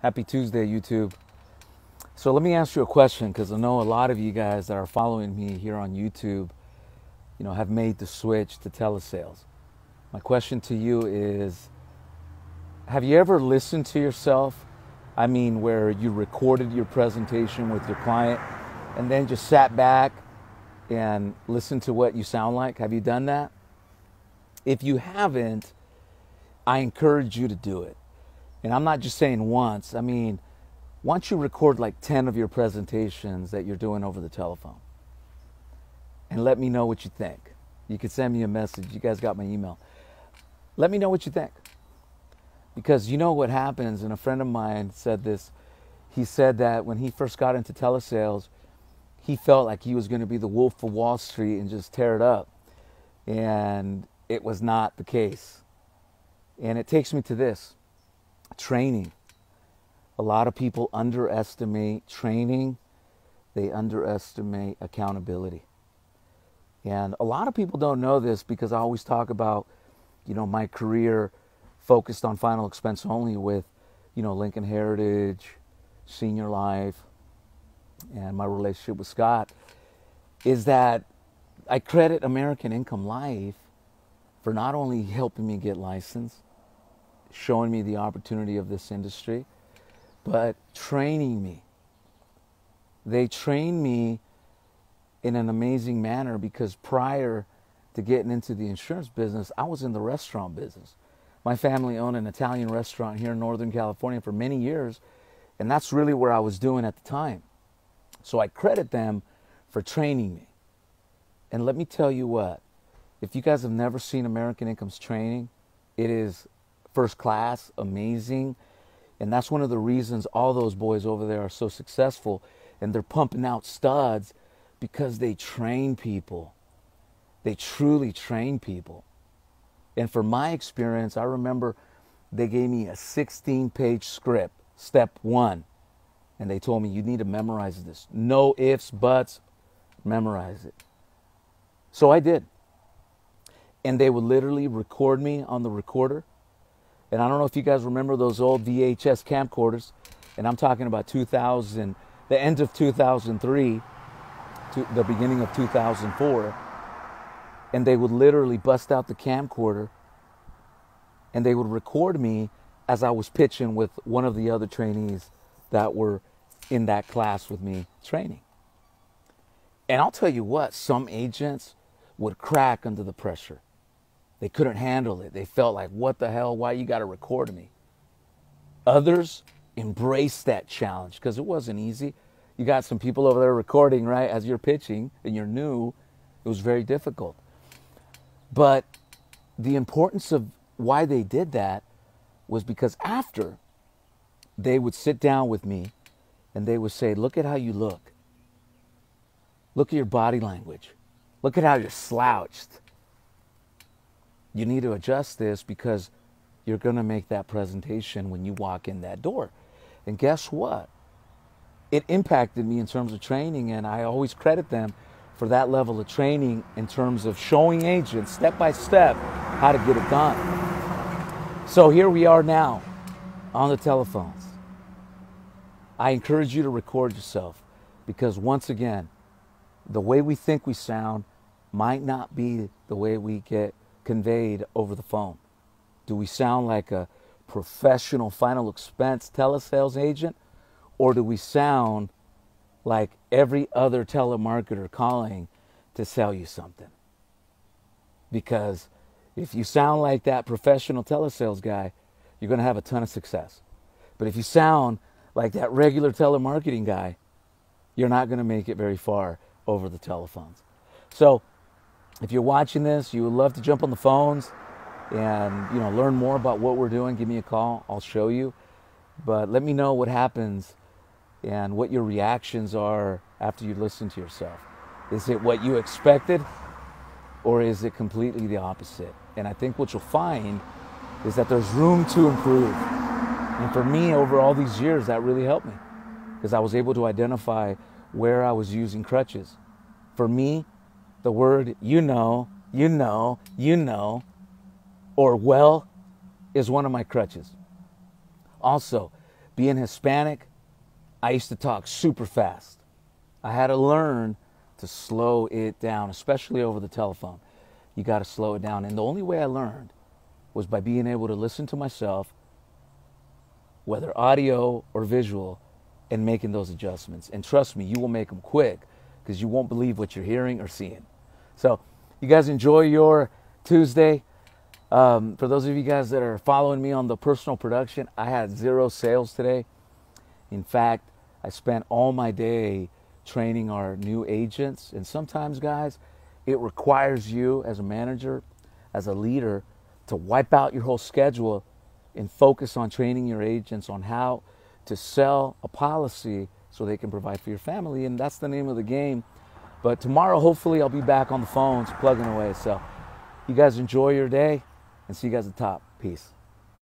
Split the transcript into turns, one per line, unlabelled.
Happy Tuesday, YouTube. So let me ask you a question, because I know a lot of you guys that are following me here on YouTube, have made the switch to telesales. My question to you is, have you ever listened to yourself? I mean, where you recorded your presentation with your client and then just sat back and listened to what you sound like? Have you done that? If you haven't, I encourage you to do it. And I'm not just saying once. I mean, once you record like 10 of your presentations that you're doing over the telephone, and let me know what you think. You can send me a message. You guys got my email. Let me know what you think. Because you know what happens, and a friend of mine said this. He said that when he first got into telesales, he felt like he was going to be the Wolf of Wall Street and just tear it up. And it was not the case. And it takes me to this. Training. A lot of people underestimate training. They underestimate accountability. And a lot of people don't know this, because I always talk about, my career focused on final expense only with, Lincoln Heritage, Senior Life, and my relationship with Scott, is that I credit American Income Life for not only helping me get licensed, showing me the opportunity of this industry, but training me. They trained me in an amazing manner, because prior to getting into the insurance business, I was in the restaurant business. My family owned an Italian restaurant here in Northern California for many years, and that's really where I was doing at the time. So I credit them for training me. And let me tell you what, if you guys have never seen American Income's training, it is first class, amazing. And that's one of the reasons all those boys over there are so successful, and they're pumping out studs, because they train people. They truly train people. And from my experience, I remember they gave me a 16-page script, step 1. And they told me, you need to memorize this. No ifs, buts, memorize it. So I did. And they would literally record me on the recorder. And I don't know if you guys remember those old VHS camcorders. And I'm talking about the end of 2003 to the beginning of 2004. And they would literally bust out the camcorder and they would record me as I was pitching with one of the other trainees that were in that class with me training. And I'll tell you what, some agents would crack under the pressure. They couldn't handle it. They felt like, what the hell? Why you got to record me? Others embraced that challenge, because it wasn't easy. You got some people over there recording, right, as you're pitching and you're new. It was very difficult. But the importance of why they did that was because after, they would sit down with me and they would say, look at how you look. Look at your body language. Look at how you're slouched. You need to adjust this, because you're going to make that presentation when you walk in that door. And guess what? It impacted me in terms of training, and I always credit them for that level of training in terms of showing agents step by step how to get it done. So here we are now on the telephones. I encourage you to record yourself, because once again, the way we think we sound might not be the way we get conveyed over the phone. Do we sound like a professional final expense telesales agent, or do we sound like every other telemarketer calling to sell you something? Because if you sound like that professional telesales guy, you're going to have a ton of success. But if you sound like that regular telemarketing guy, you're not going to make it very far over the telephones. So if you're watching this, you would love to jump on the phones and learn more about what we're doing, give me a call. I'll show you. But let me know what happens and what your reactions are after you listen to yourself. Is it what you expected, or is it completely the opposite? And I think what you'll find is that there's room to improve. And for me, over all these years, that really helped me, because I was able to identify where I was using crutches. For me, the word or well is one of my crutches. Also, Being Hispanic, I used to talk super fast. I had to learn to slow it down, especially over the telephone. You got to slow it down. And the only way I learned was by being able to listen to myself, whether audio or visual, and making those adjustments. And trust me, you will make them quick because you won't believe what you're hearing or seeing. So you guys enjoy your Tuesday. For those of you guys that are following me on the personal production, I had 0 sales today. In fact, I spent all my day training our new agents. And sometimes, guys, it requires you as a manager, as a leader, to wipe out your whole schedule and focus on training your agents on how to sell a policy so they can provide for your family. And that's the name of the game. But tomorrow, hopefully, I'll be back on the phones plugging away. So you guys enjoy your day and see you guys at the top. Peace.